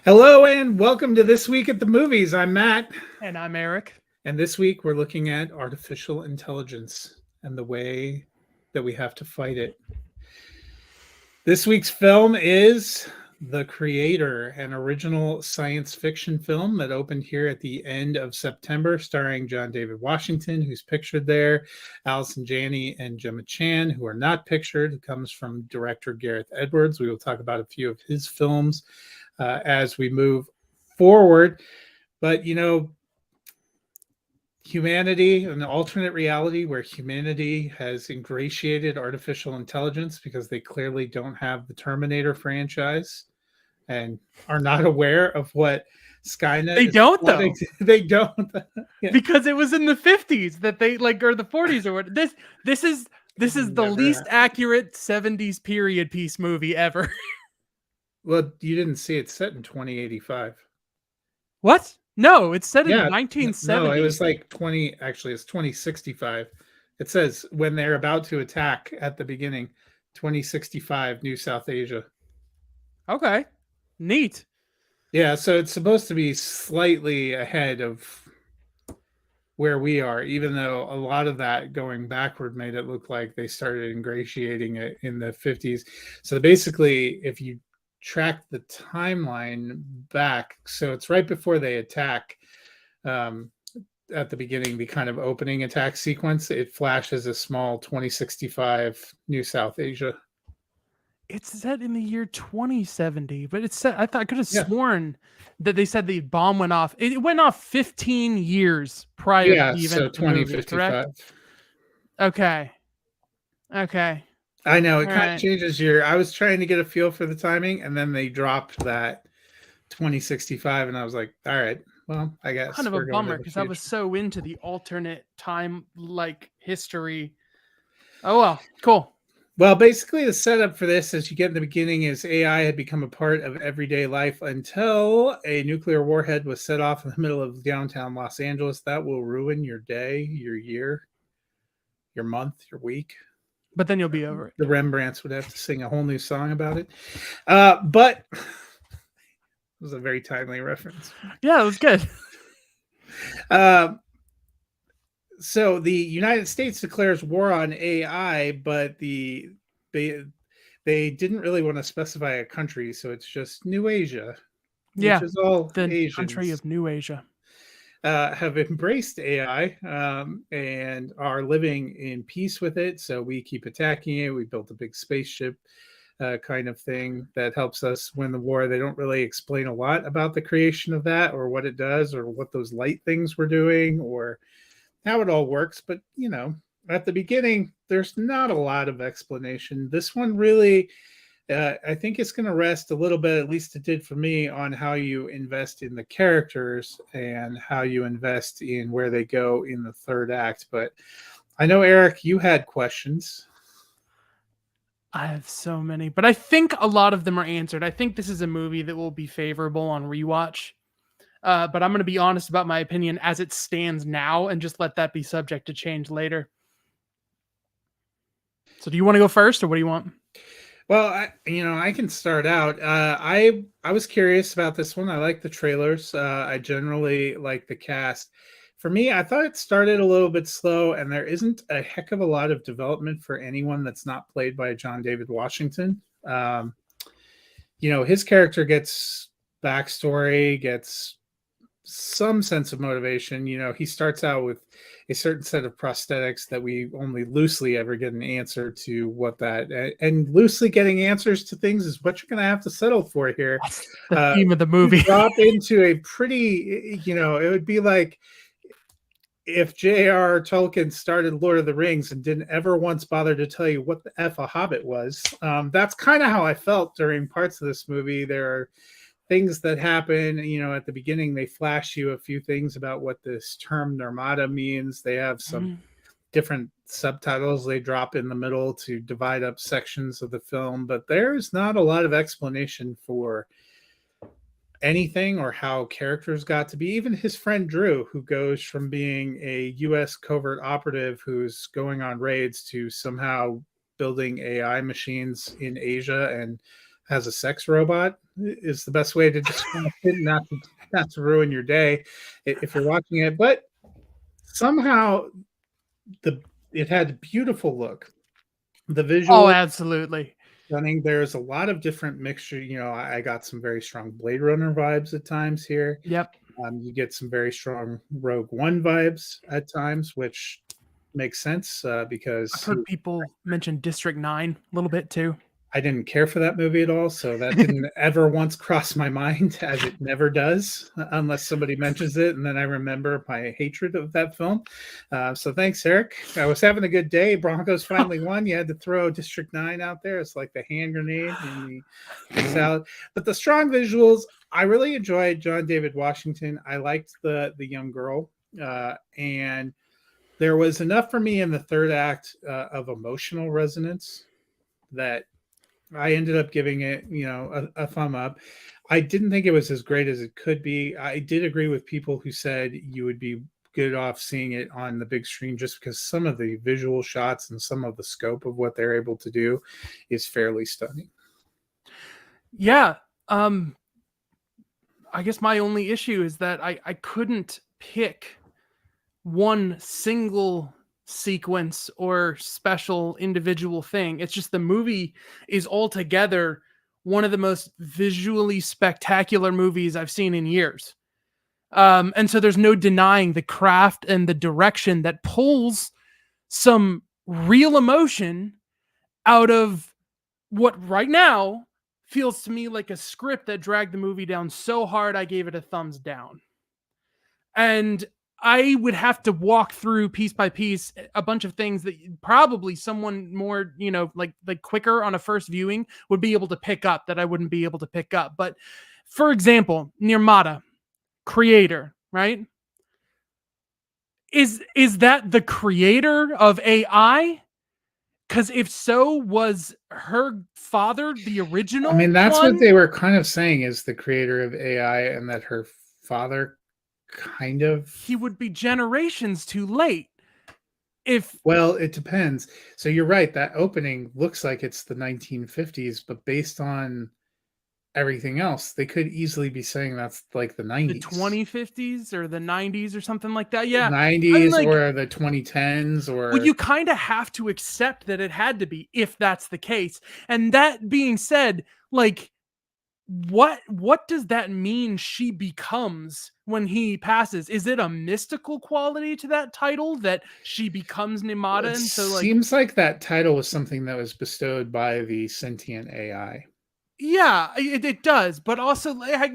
Hello and welcome to This Week at the Movies. I'm Matt, And I'm Eric. and this week we're looking at artificial intelligence and the way that we have to fight it. This week's film is The Creator, an original science fiction film that opened here at the end of September, starring John David Washington, who's pictured there, Allison Janney, and Gemma Chan, who are not pictured, who comes from director Gareth Edwards. We will talk about a few of his films as we move forward. But, humanity, an alternate reality where humanity has ingratiated artificial intelligence because they clearly don't have the Terminator franchise and are not aware of what Skynet They is don't plotting. though. They don't. Yeah. Because it was in the 50s that they or the 40s or what. This is the Never least happened. accurate 70s period piece movie ever. Well, you didn't see it set in 2085. What? No, it's set in Yeah, 1970. no, it was like 20. Actually, it's 2065. It says when they're about to attack at the beginning, 2065, New South Asia. Okay. Neat. Yeah, so it's supposed to be slightly ahead of where we are, even though a lot of that going backward made it look like they started ingratiating it in the 50s. So basically, if you track the timeline back, so it's right before they attack. At the beginning, the kind of opening attack sequence, it flashes a small 2065 New South Asia. It's set in the year 2070, but it's set. I could have Yeah. sworn that they said the bomb went off. It went off 15 years prior Yeah, to the so event of the movie, 2055. correct? Okay. I know it All kind of right. changes your. I was trying to get a feel for the timing, and then they dropped that 2065, and I was like, all right, well, I guess Kind of a we're going to bummer the because I was future. so into the alternate time history. Oh well, cool. Well, basically, the setup for this, as you get in the beginning, is AI had become a part of everyday life until a nuclear warhead was set off in the middle of downtown Los Angeles. That will ruin your day, your year, your month, your week. But then you'll be over it. The Rembrandts would have to sing a whole new song about it. But it was a very timely reference. Yeah, it was good. So the United States declares war on AI, but they didn't really want to specify a country, so it's just New Asia, which Yeah, is all the country Asians. of New Asia. Have embraced AI and are living in peace with it. So we keep attacking it. We built a big spaceship kind of thing that helps us win the war. They don't really explain a lot about the creation of that or what it does or what those light things were doing or how it all works. But, at the beginning, there's not a lot of explanation. This one really I think it's going to rest a little bit, at least it did for me, on how you invest in the characters and how you invest in where they go in the third act. But I know, Eric, you had questions. I have so many, but I think a lot of them are answered. I think this is a movie that will be favorable on rewatch. But I'm going to be honest about my opinion as it stands now and just let that be subject to change later. So do you want to go first or what do you want? Well, I can start out. I was curious about this one. I like the trailers. I generally like the cast. For me, I thought it started a little bit slow, and there isn't a heck of a lot of development for anyone that's not played by John David Washington. His character gets backstory, gets some sense of motivation. He starts out with a certain set of prosthetics that we only loosely ever get an answer to what that, and loosely getting answers to things is what you're going to have to settle for here. That's the theme of the movie. You drop into a pretty, it would be like if J.R. Tolkien started Lord of the Rings and didn't ever once bother to tell you what the F a Hobbit was. That's kind of how I felt during parts of this movie. There are things that happen, at the beginning, they flash you a few things about what this term Nirmata means. They have some different subtitles they drop in the middle to divide up sections of the film, but there's not a lot of explanation for anything or how characters got to be. Even his friend Drew, who goes from being a US covert operative who's going on raids to somehow building AI machines in Asia and has a sex robot is the best way to describe it, not to ruin your day if you're watching it. But somehow the it had a beautiful look. The Oh, visual absolutely. stunning. There's a lot of different mixture. I got some very strong Blade Runner vibes at times here. Yep. You get some very strong Rogue One vibes at times, which makes sense I've because heard people mention District 9 a little bit too. I didn't care for that movie at all, so that didn't ever once cross my mind, as it never does, unless somebody mentions it, and then I remember my hatred of that film. So thanks, Eric. I was having a good day. Broncos finally won. You had to throw District 9 out there. It's like the hand grenade in the salad. But the strong visuals, I really enjoyed John David Washington. I liked the young girl, and there was enough for me in the third act of emotional resonance that I ended up giving it, a thumb up. I didn't think it was as great as it could be. I did agree with people who said you would be good off seeing it on the big screen just because some of the visual shots and some of the scope of what they're able to do is fairly stunning. Yeah. I guess my only issue is that I couldn't pick one single sequence or special individual thing. It's just the movie is altogether one of the most visually spectacular movies I've seen in years. And so there's no denying the craft and the direction that pulls some real emotion out of what right now feels to me like a script that dragged the movie down so hard I gave it a thumbs down. And I would have to walk through piece by piece a bunch of things that probably someone more, like quicker on a first viewing would be able to pick up that I wouldn't be able to pick up. But for example, Nirmata, creator, right? Is that the creator of AI? Because if so, was her father the original? I mean, that's one? what they were kind of saying is the creator of AI, and that her father kind of. He would be generations too late. Well, it depends. So you're right. That opening looks like it's the 1950s, but based on everything else, they could easily be saying that's like the 90s. The 2050s or the 90s or something like that. Yeah. 90s or the 2010s or. Well, you kind of have to accept that it had to be if that's the case. And that being said, like, what does that mean she becomes when he passes? Is it a mystical quality to that title that she becomes Nirmata? It And so seems like that title was something that was bestowed by the sentient AI. Yeah, it does, but also okay,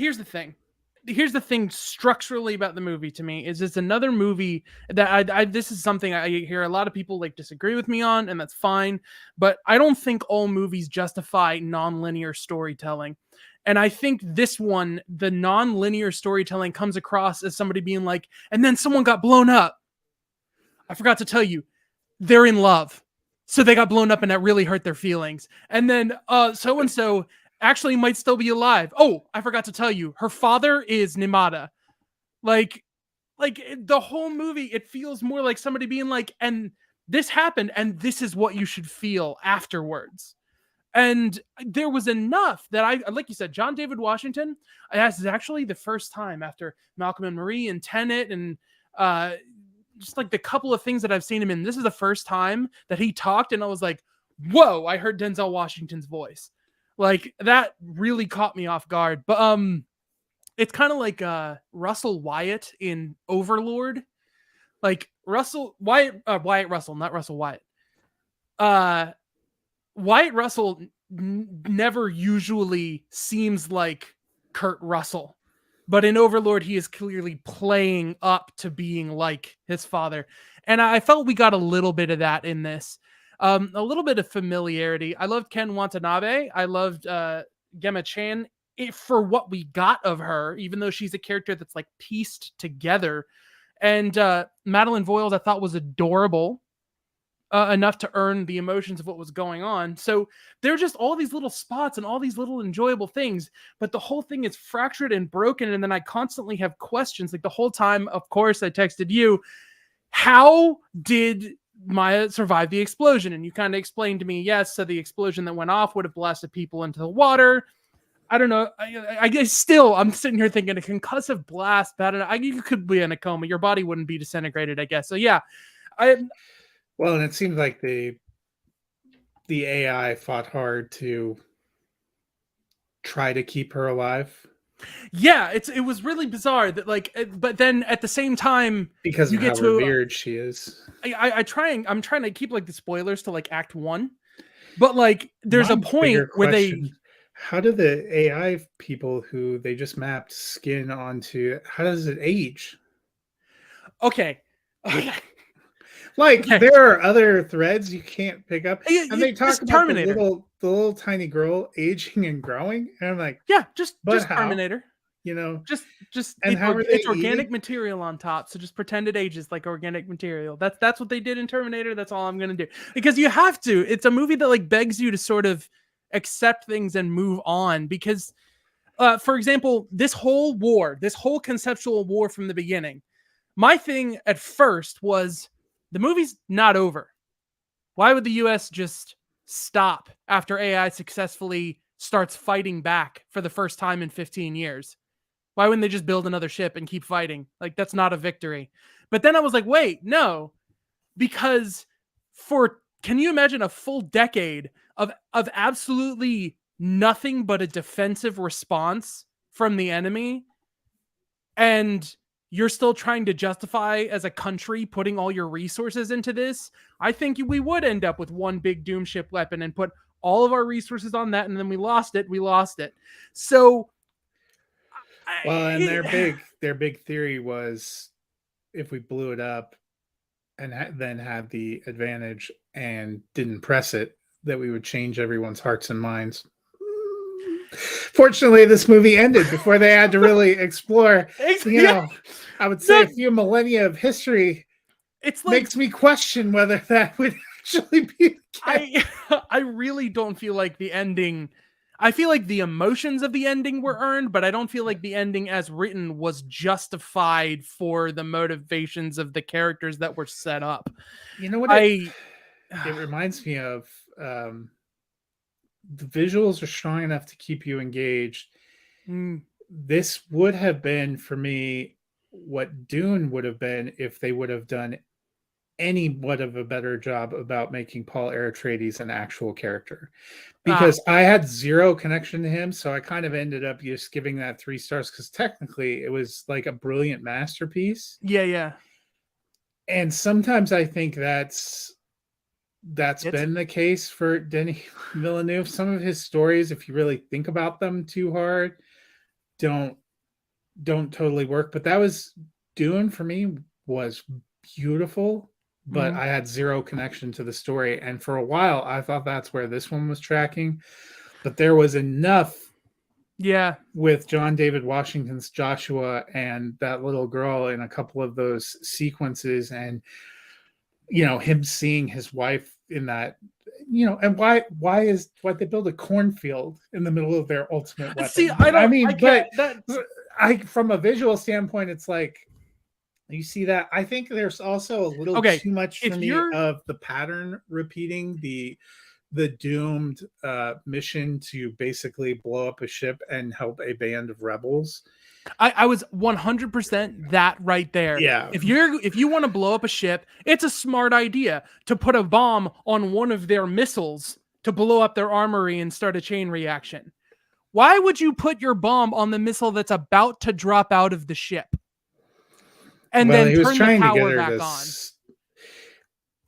here's the thing. Here's the thing structurally about the movie to me is it's another movie that this is something I hear a lot of people like disagree with me on, and that's fine. But I don't think all movies justify non-linear storytelling. And I think this one, the non-linear storytelling comes across as somebody being like, and then someone got blown up. I forgot to tell you, they're in love. So they got blown up and that really hurt their feelings. And then so-and-so actually might still be alive. Oh, I forgot to tell you, her father is Nirmata. Like the whole movie, it feels more like somebody being like, and this happened, and this is what you should feel afterwards. And there was enough that like you said, John David Washington, this is actually the first time after Malcolm and Marie and Tenet and just like the couple of things that I've seen him in, this is the first time that he talked and I was like, whoa, I heard Denzel Washington's voice. Like that really caught me off guard. But it's kind of like Russell Wyatt in Overlord. Like Wyatt Russell, not Russell Wyatt. Wyatt Russell never usually seems like Kurt Russell. But in Overlord, he is clearly playing up to being like his father. And I felt we got a little bit of that in this. A little bit of familiarity. I loved Ken Watanabe. I loved Gemma Chan for what we got of her, even though she's a character that's like pieced together. And Madeline Voiles I thought was adorable. Enough to earn the emotions of what was going on. So there are just all these little spots and all these little enjoyable things, but the whole thing is fractured and broken. And then I constantly have questions. Like the whole time, of course, I texted you, how did Maya survived the explosion, and you kind of explained to me, yes, so the explosion that went off would have blasted people into the water. I don't know. I guess still, I'm sitting here thinking a concussive blast. Bad enough. You could be in a coma. Your body wouldn't be disintegrated, I guess. So yeah, Well, and it seems like the AI fought hard to try to keep her alive yeah, it was really bizarre that like, but then at the same time, because you of how get to revered she is. I'm trying to keep like the spoilers to like Act 1, but like there's My a point bigger where question, how do the AI people who they just mapped skin onto, how does it age? okay. Okay. Like Okay. there are other threads you can't pick up, and they talk Just about Terminator. the little tiny girl aging and growing, and I'm like, Yeah, just how? Terminator. You know, Just and how are they it's organic eating? material on top, so just pretend it ages like organic material. That's what they did in Terminator. That's all I'm gonna do, because you have to. It's a movie that like begs you to sort of accept things and move on. Because, for example, this whole conceptual war from the beginning, my thing at first was the movie's not over. Why would the US just stop after AI successfully starts fighting back for the first time in 15 years? Why wouldn't they just build another ship and keep fighting? Like, that's not a victory. But then I was like, wait, no, because can you imagine a full decade of absolutely nothing but a defensive response from the enemy, and you're still trying to justify as a country putting all your resources into this? I think we would end up with one big doom ship weapon and put all of our resources on that, and then we lost it. So Well, and their big theory was if we blew it up and then had the advantage and didn't press it, that we would change everyone's hearts and minds. Fortunately, this movie ended before they had to really explore. You know, I would say a few millennia of history. It's like, makes me question whether that would actually be the case. I really don't feel like the ending. I feel like the emotions of the ending were earned, but I don't feel like the ending as written was justified for the motivations of the characters that were set up. You know what? It reminds me of the visuals are strong enough to keep you engaged. This would have been for me what Dune would have been if they would have done anywhat of a better job about making Paul Atreides an actual character, because I had zero connection to him. So I kind of ended up just giving that 3 stars because technically it was like a brilliant masterpiece. Yeah. And sometimes I think that's been the case for Denis Villeneuve. Some of his stories, if you really think about them too hard, don't totally work. But that was Dune for me was beautiful, but I had zero connection to the story. And for a while, I thought that's where this one was tracking. But there was enough with John David Washington's Joshua and that little girl in a couple of those sequences, and him seeing his wife in that, and why they build a cornfield in the middle of their ultimate weapon. See, from a visual standpoint, it's like, you see that. I think there's also a little too much for me of the pattern repeating, the doomed mission to basically blow up a ship and help a band of rebels. I was 100% that right there. Yeah. If you want to blow up a ship, it's a smart idea to put a bomb on one of their missiles to blow up their armory and start a chain reaction. Why would you put your bomb on the missile that's about to drop out of the ship? And then turn the power back on.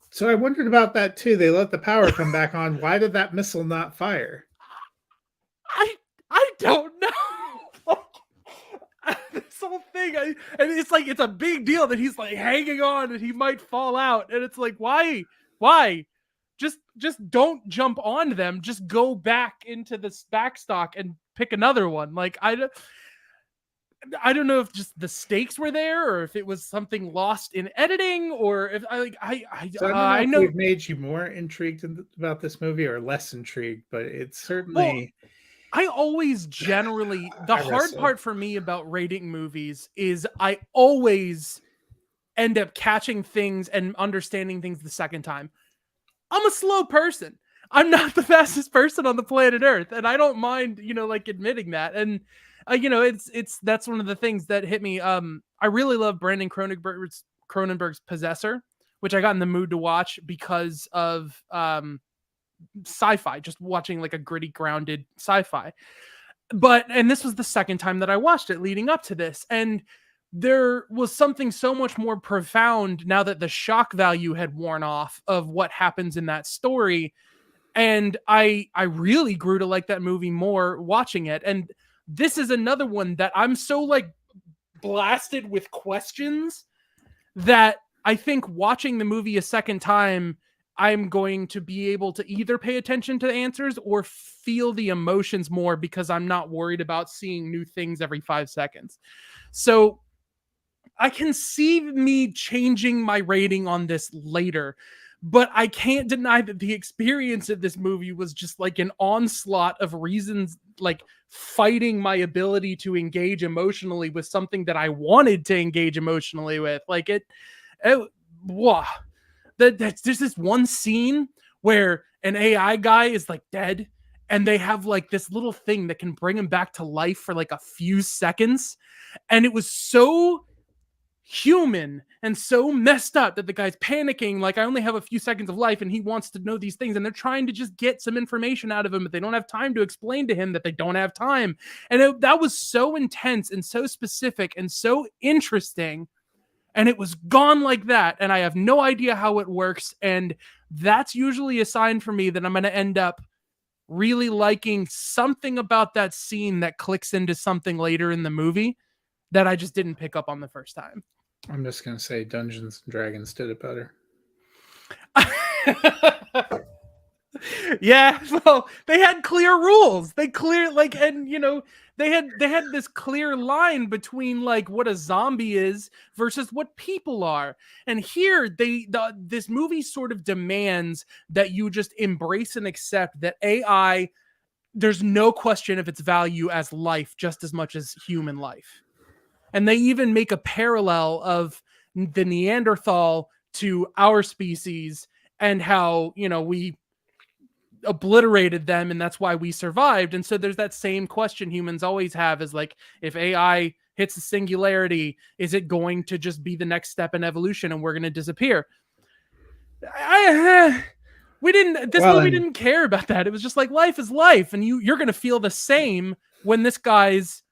So I wondered about that too. They let the power come back on. Why did that missile not fire? I don't know. This whole thing, and it's like, it's a big deal that he's like hanging on and he might fall out. And it's like, why? Just don't jump on them. Just go back into this backstock and pick another one. Like, I don't know if just the stakes were there, or if it was something lost in editing, or if I know we've made you more intrigued about this movie or less intrigued, but it's certainly. Well, I always generally the hard part for me about rating movies is I always end up catching things and understanding things the second time. I'm a slow person. I'm not the fastest person on the planet Earth, and I don't mind, like admitting that. And it's that's one of the things that hit me. I really love Brandon Cronenberg's Possessor, which I got in the mood to watch because of sci-fi, just watching like a gritty, grounded sci-fi. And this was the second time that I watched it leading up to this, and there was something so much more profound now that the shock value had worn off of what happens in that story. And I really grew to like that movie more watching it. And this is another one that I'm so like blasted with questions that I think watching the movie a second time, I'm going to be able to either pay attention to the answers or feel the emotions more because I'm not worried about seeing new things every 5 seconds. So I can see me changing my rating on this later, but I can't deny that the experience of this movie was just like an onslaught of reasons, like fighting my ability to engage emotionally with something that I wanted to engage emotionally with. Like wow. There's this one scene where an AI guy is like dead and they have like this little thing that can bring him back to life for like a few seconds. And it was so human and so messed up that the guy's panicking, like, I only have a few seconds of life and he wants to know these things, and they're trying to just get some information out of him, but they don't have time to explain to him that they don't have time. And that was so intense and so specific and so interesting, and it was gone like that, and I have no idea how it works. And that's usually a sign for me that I'm going to end up really liking something about that scene that clicks into something later in the movie that I just didn't pick up on the first time. I'm just going to say Dungeons and Dragons did it better. Yeah, well, they had clear rules. They had this clear line between like what a zombie is versus what people are. And here this movie sort of demands that you just embrace and accept that AI, there's no question of its value as life just as much as human life. And they even make a parallel of the Neanderthal to our species and how, we obliterated them and that's why we survived. And so there's that same question humans always have is like, if AI hits a singularity, is it going to just be the next step in evolution and we're going to disappear? Movie didn't care about that. It was just like, life is life, and you're going to feel the same when this guy's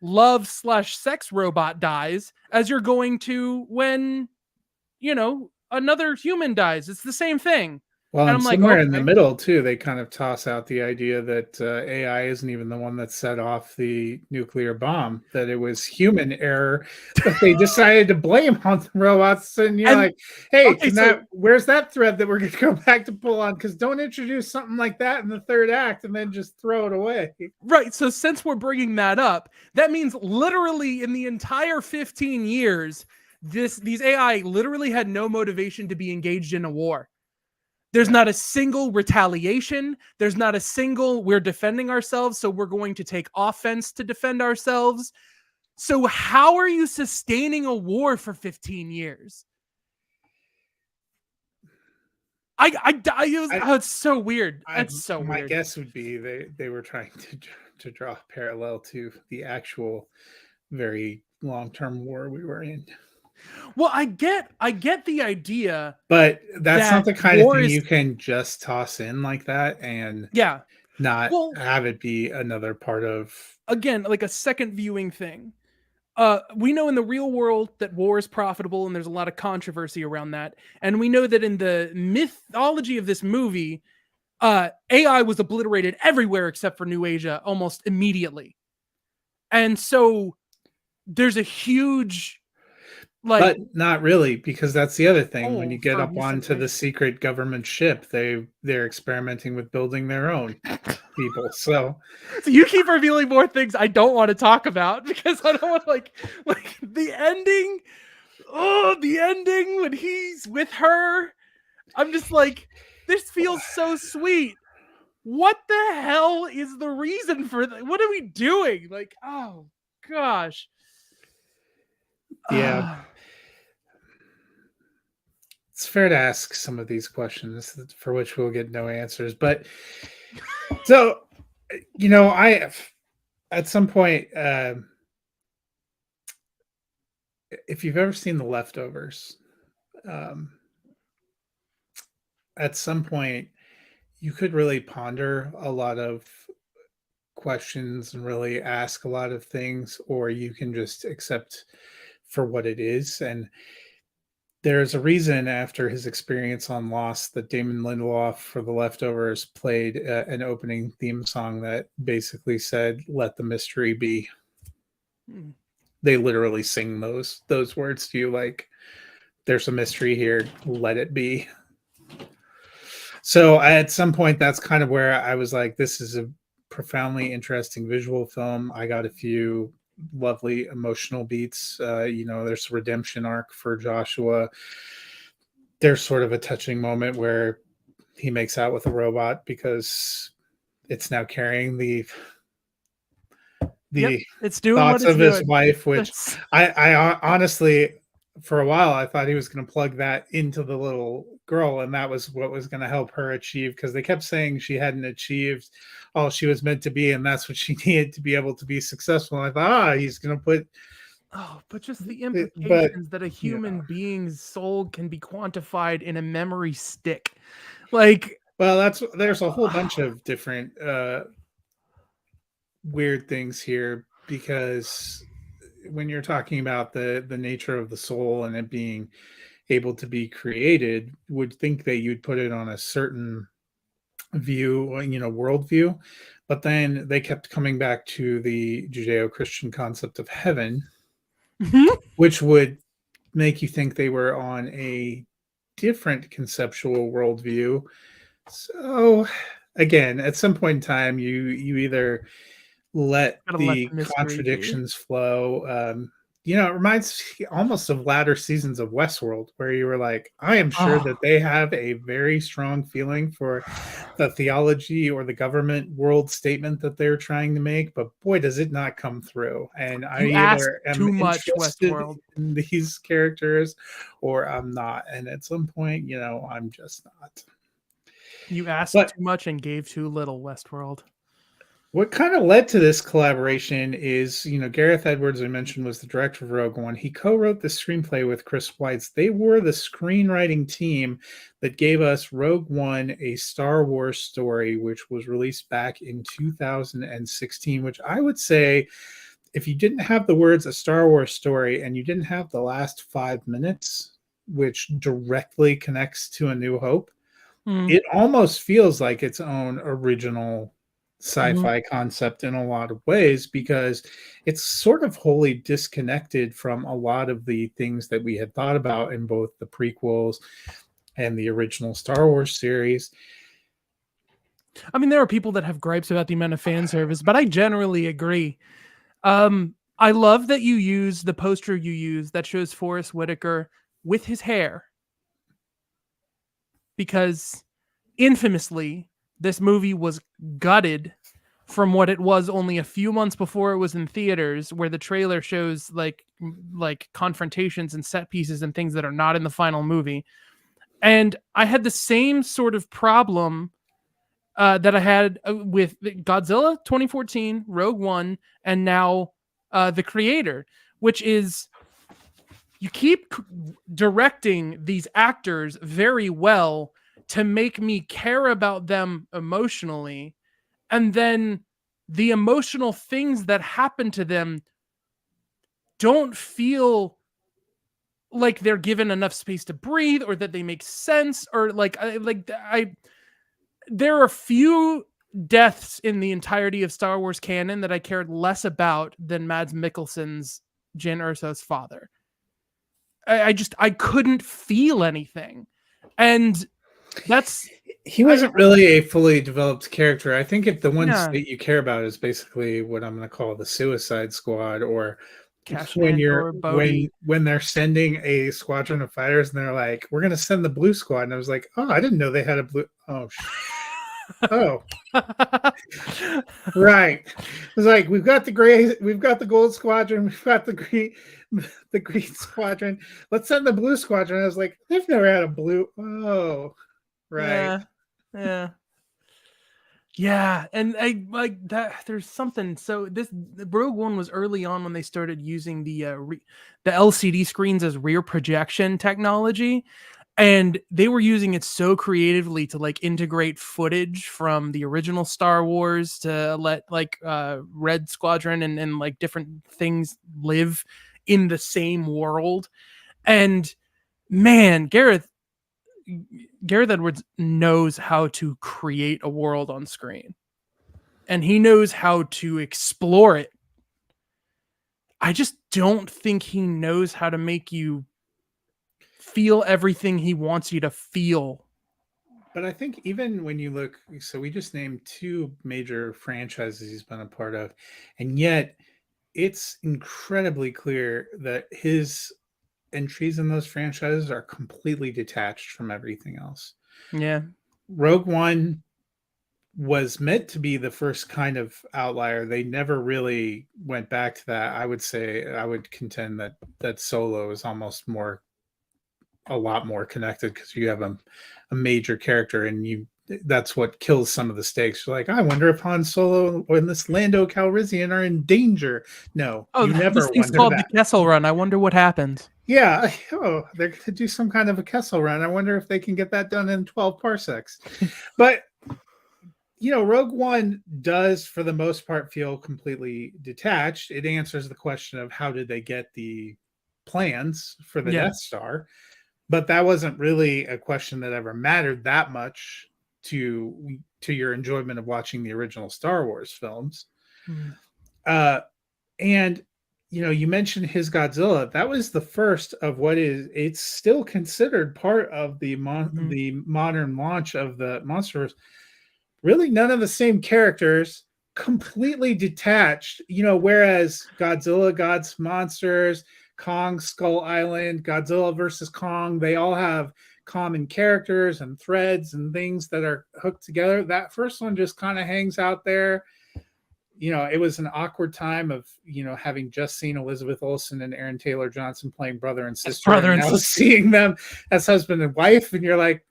love/sex robot dies as you're going to when another human dies. It's the same thing. Well, and I'm like, somewhere in the okay. middle too, they kind of toss out the idea that AI isn't even the one that set off the nuclear bomb, that it was human error, but they decided to blame on the robots. And you're like, hey, okay, where's that thread that we're going to go back to pull on? Because don't introduce something like that in the third act and then just throw it away. Right. So since we're bringing that up, that means literally in the entire 15 years, these AI literally had no motivation to be engaged in a war. There's not a single retaliation. There's not a single, we're defending ourselves, so we're going to take offense to defend ourselves. So how are you sustaining a war for 15 years? It's so weird. It's so weird. My guess would be they were trying to draw a parallel to the actual very long-term war we were in. Well, I get the idea, but that's not the kind of thing you can just toss in like that and not have it be another part of, again, like a second viewing thing. We know in the real world that war is profitable and there's a lot of controversy around that. And we know that in the mythology of this movie, AI was obliterated everywhere except for New Asia almost immediately. And so there's a huge, but not really, because that's the other thing. When you get up onto the secret government ship, they're experimenting with building their own people. So you keep revealing more things I don't want to talk about because I don't want like the ending. Oh, the ending when he's with her. I'm just like, this feels so sweet. What the hell is the reason for that? What are we doing? Like, oh gosh. Yeah. it's fair to ask some of these questions for which we'll get no answers. But so, I at some point, if you've ever seen The Leftovers, um, at some point you could really ponder a lot of questions and really ask a lot of things, or you can just accept for what it is. And there's a reason after his experience on Lost that Damon Lindelof for The Leftovers played an opening theme song that basically said, "Let the mystery be." Hmm. They literally sing those words to you, like, there's a mystery here, let it be. So at some point, that's kind of where I was like, this is a profoundly interesting visual film. I got a few lovely emotional beats. There's a redemption arc for Joshua. There's sort of a touching moment where he makes out with a robot because it's now carrying the It's doing what thoughts it's of his doing. wife, which I honestly, for a while, I thought he was going to plug that into the little girl, and that was what was going to help her achieve, because they kept saying she hadn't achieved all she was meant to be, and that's what she needed to be able to be successful. And I thought, he's going to put. Oh, but just the But implications that a human being's soul can be quantified in a memory stick. Like, well, there's a whole bunch of different weird things here, because when you're talking about the nature of the soul and it being able to be created, would think that you'd put it on a certain view, worldview. But then they kept coming back to the Judeo-Christian concept of heaven, which would make you think they were on a different conceptual worldview. So again, at some point in time, you either let gotta let the the mystery be. contradictions flow. It reminds me almost of latter seasons of Westworld, where you were like, I am sure that they have a very strong feeling for the theology or the government world statement that they're trying to make, but boy, does it not come through. And I You ask either am too much, interested Westworld. in these characters or I'm not. And at some point, I'm just not. You asked But too much and gave too little, Westworld. what kind of led to this collaboration is, Gareth Edwards, I mentioned, was the director of Rogue One. He co-wrote the screenplay with Chris Weitz. They were the screenwriting team that gave us Rogue One, a Star Wars story, which was released back in 2016, which I would say, if you didn't have the words "a Star Wars story" and you didn't have the last 5 minutes, which directly connects to A New Hope, it almost feels like its own original sci-fi concept in a lot of ways, because it's sort of wholly disconnected from a lot of the things that we had thought about in both the prequels and the original Star Wars series. I mean, there are people that have gripes about the amount of fan service, but I generally agree. I love that you use the poster you use that shows Forrest Whitaker with his hair, because infamously, this movie was gutted from what it was only a few months before it was in theaters, where the trailer shows like confrontations and set pieces and things that are not in the final movie. And I had the same sort of problem that I had with Godzilla 2014, Rogue One, and now The Creator, which is, you keep directing these actors very well to make me care about them emotionally, and then the emotional things that happen to them don't feel like they're given enough space to breathe, or that they make sense, or there are few deaths in the entirety of Star Wars canon that I cared less about than Mads Mikkelsen's Jyn Erso's father. I couldn't feel anything. And he wasn't really a fully developed character. I think the ones Yeah. that you care about is basically what I'm going to call the Suicide Squad, or Cash when Andor, Bodhi. when they're sending a squadron of fighters and they're like, we're going to send the blue squad, and I was like, oh, I didn't know they had a blue. Oh right. It's like, we've got the gray, we've got the gold squadron, we've got the green, the Green Squadron. Let's send the Blue Squadron. I was like, they've never had a blue. Oh, right. Yeah. Yeah. Yeah, and I like that. There's something. So this the Rogue One was early on when they started using the LCD screens as rear projection technology, and they were using it so creatively to like integrate footage from the original Star Wars to let like Red Squadron and like different things live in the same world. And man, Gareth Edwards knows how to create a world on screen, and he knows how to explore it. I just don't think he knows how to make you feel everything he wants you to feel. But I think even when you look, so we just named two major franchises he's been a part of, and yet it's incredibly clear that his entries in those franchises are completely detached from everything else. Yeah. Rogue One was meant to be the first kind of outlier. They never really went back to that. I would say, I would contend that Solo is almost a lot more connected because you have a major character, and that's what kills some of the stakes. You're like, I wonder if Han Solo and this Lando Calrissian are in danger. No, Oh, you never this thing's wonder called that. the Kessel Run. I wonder what happens. Yeah. Oh, they're going to do some kind of a Kessel Run. I wonder if they can get that done in 12 parsecs. But Rogue One does, for the most part, feel completely detached. It answers the question of how did they get the plans for the Yeah. Death Star, but that wasn't really a question that ever mattered that much to your enjoyment of watching the original Star Wars films. Mm. And you mentioned his Godzilla. That was the first of it's still considered part of the modern launch of the Monsterverse. Really none of the same characters, completely detached, whereas Godzilla, Gods, Monsters, Kong, Skull Island, Godzilla versus Kong, they all have common characters and threads and things that are hooked together. That first one just kind of hangs out there. It was an awkward time of, having just seen Elizabeth Olsen and Aaron Taylor Johnson playing brother and sister, brother and now sister. seeing them as husband and wife, and you're like,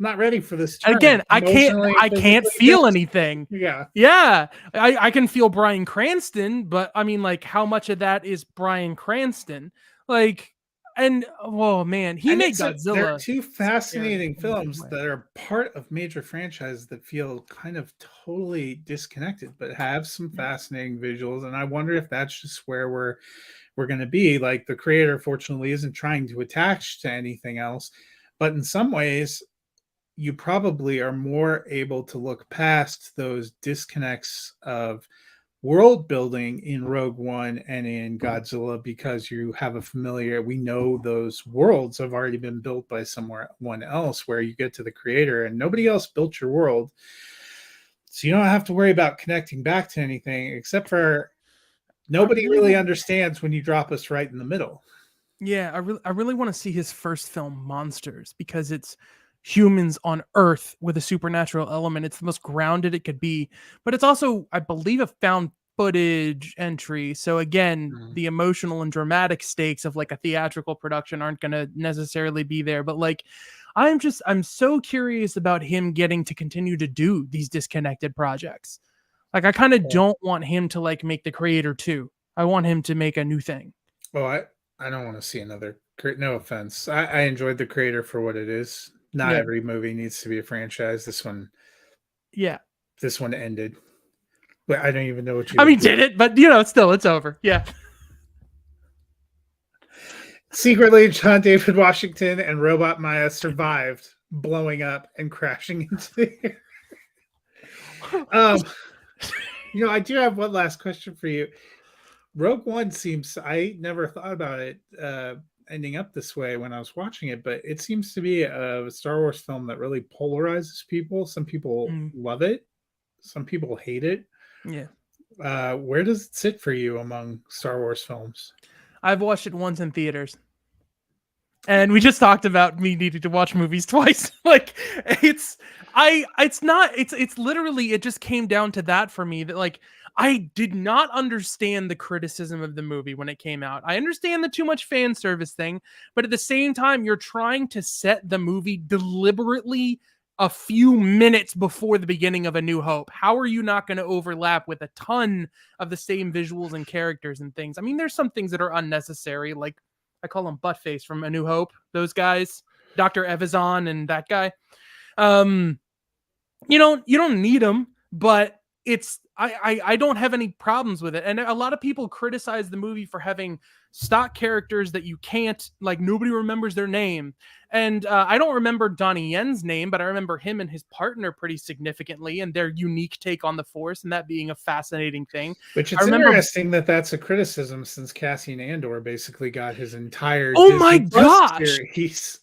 not ready for this turn. Again, I can't feel anything. Yeah. I can feel Bryan Cranston, but I mean, like, how much of that is Bryan Cranston? Like, and oh man, he made Godzilla. There are two fascinating films that are part of major franchises that feel kind of totally disconnected, but have some fascinating visuals. And I wonder if that's just where we're going to be. Like, the creator, fortunately, isn't trying to attach to anything else, but in some ways, you probably are more able to look past those disconnects of world building in Rogue One and in Godzilla, because you have we know those worlds have already been built by someone else, where you get to the creator and nobody else built your world. So you don't have to worry about connecting back to anything, except for nobody really understands when you drop us right in the middle. Yeah, I really want to see his first film, Monsters, because it's humans on Earth with a supernatural element. It's the most grounded it could be, but it's also, I believe, a found footage entry. So again, the emotional and dramatic stakes of like a theatrical production aren't going to necessarily be there. But like, I'm so curious about him getting to continue to do these disconnected projects. Like, I kind of don't want him to like make The Creator 2. I want him to make a new thing. Oh, I don't want to see another. No offense. I enjoyed The Creator for what it is. Not every movie needs to be a franchise. This one ended. But I don't even know what you. I mean, did it? But still, it's over. Yeah. Secretly, John David Washington and Robot Maya survived blowing up and crashing into the air. I do have one last question for you. Rogue One I never thought about it ending up this way when I was watching it, but it seems to be a Star Wars film that really polarizes people. Some people love it, some people hate it. Yeah. Where does it sit for you among Star Wars films? I've watched it once in theaters. And we just talked about me needing to watch movies twice. Like it's literally, it just came down to that for me, that like I did not understand the criticism of the movie when it came out. I understand the too much fan service thing, but at the same time, you're trying to set the movie deliberately a few minutes before the beginning of A New Hope. How are you not going to overlap with a ton of the same visuals and characters and things? I mean, there's some things that are unnecessary, like I call him Buttface from A New Hope. Those guys, Dr. Evazan and that guy. You don't need them, but I don't have any problems with it. And a lot of people criticize the movie for having stock characters that you can't, like, nobody remembers their name. And I don't remember Donnie Yen's name, but I remember him and his partner pretty significantly and their unique take on the Force, and that being a fascinating thing. Which it's interesting that that's a criticism, since Cassian Andor basically got his entire my gosh series.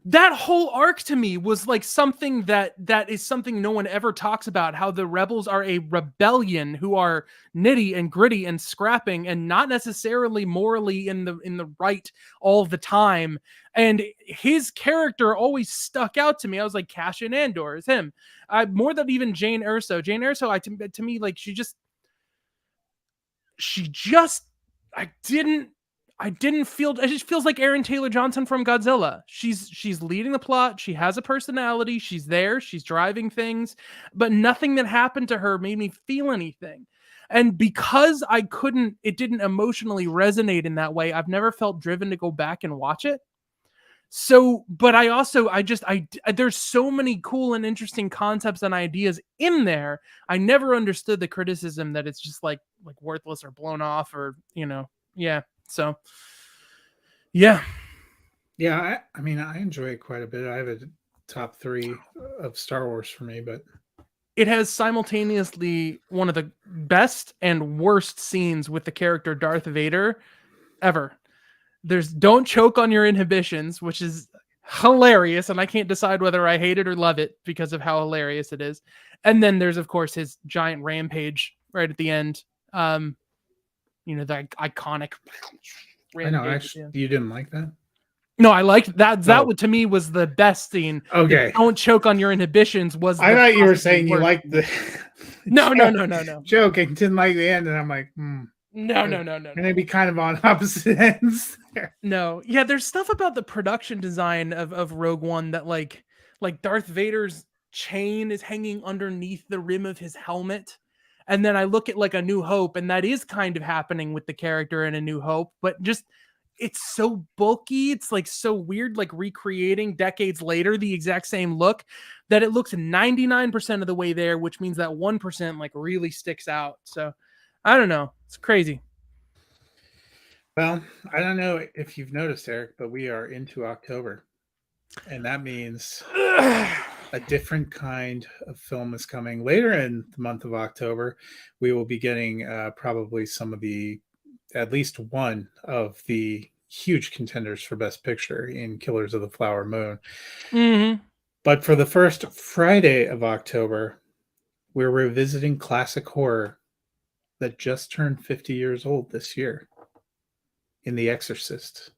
That whole arc to me was like something that is something no one ever talks about, how the rebels are a rebellion who are nitty and gritty and scrapping and not necessarily morally in the right all the time. And his character always stuck out to me. I was like, Cassian Andor is him. More than even Jane Erso. Jane Erso, to me, like she just I didn't feel, it just feels like Aaron Taylor Johnson from Godzilla. She's leading the plot. She has a personality. She's there. She's driving things, but nothing that happened to her made me feel anything. And because it didn't emotionally resonate in that way, I've never felt driven to go back and watch it. So, but there's so many cool and interesting concepts and ideas in there. I never understood the criticism that it's just like worthless or blown off or, yeah. So, yeah. I mean, I enjoy it quite a bit. I have a top 3 of Star Wars for me, but it has simultaneously one of the best and worst scenes with the character Darth Vader ever. There's "Don't choke on your inhibitions," which is hilarious, and I can't decide whether I hate it or love it because of how hilarious it is. And then there's, of course, his giant rampage right at the end. The iconic rampage. I know, actually, you didn't like that? No, I liked that. That to me was the best scene. Okay. "Don't choke on your inhibitions" was. I thought you were saying you liked the No. joking, didn't like the end, and I'm like, No. And they'd be kind of on opposite ends there. No. Yeah, there's stuff about the production design of Rogue One that like Darth Vader's chain is hanging underneath the rim of his helmet. And then I look at like A New Hope, and that is kind of happening with the character in A New Hope, but just it's so bulky. It's like so weird, like recreating decades later the exact same look, that it looks 99% of the way there, which means that 1% like really sticks out. So I don't know. It's crazy. Well, I don't know if you've noticed, Eric, but we are into October. And that means a different kind of film is coming. Later in the month of October, we will be getting probably at least one of the huge contenders for Best Picture in Killers of the Flower Moon. Mm-hmm. But for the first Friday of October, we're revisiting classic horror that just turned 50 years old this year in The Exorcist.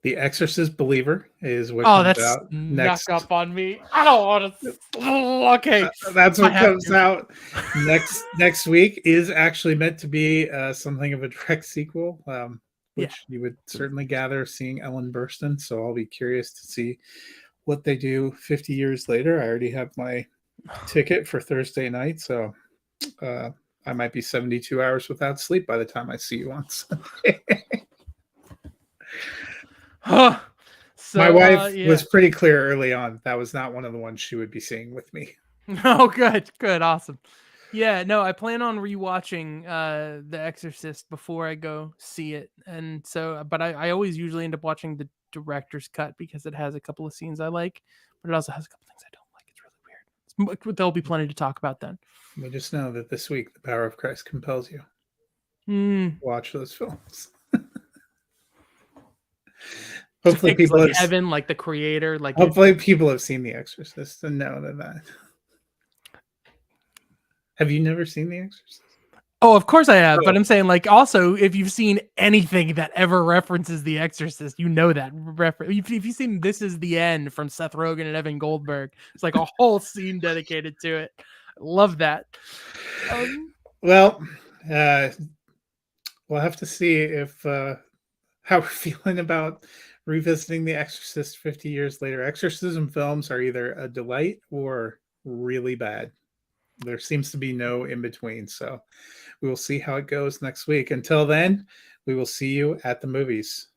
The Exorcist Believer is what comes out next. Knock up on me. I don't want to. Okay, that's what comes out next week. Is actually meant to be something of a direct sequel, which you would certainly gather seeing Ellen Burstyn. So I'll be curious to see what they do 50 years later. I already have my ticket for Thursday night, so I might be 72 hours without sleep by the time I see you on Sunday. So, my wife was pretty clear early on that was not one of the ones she would be seeing with me. Oh, good, awesome. Yeah, no, I plan on rewatching The Exorcist before I go see it, and so, but I always usually end up watching the director's cut because it has a couple of scenes I like, but it also has a couple things I don't like. It's really weird. There'll be plenty to talk about then. We just know that this week the power of Christ compels you. Watch those films. Hopefully people like heaven, like the creator, like hopefully people have seen The Exorcist and know that. Have you never seen The Exorcist? Oh, of course I have, but Oh. I'm saying like also if you've seen anything that ever references The Exorcist, you know that reference. If you've seen This Is the End from Seth Rogen and Evan Goldberg, it's like a whole scene dedicated to it. I love that. Well, uh, we'll have to see if how we're feeling about revisiting The Exorcist 50 years later. Exorcism films are either a delight or really bad. There seems to be no in between. So we will see how it goes next week. Until then, we will see you at the movies.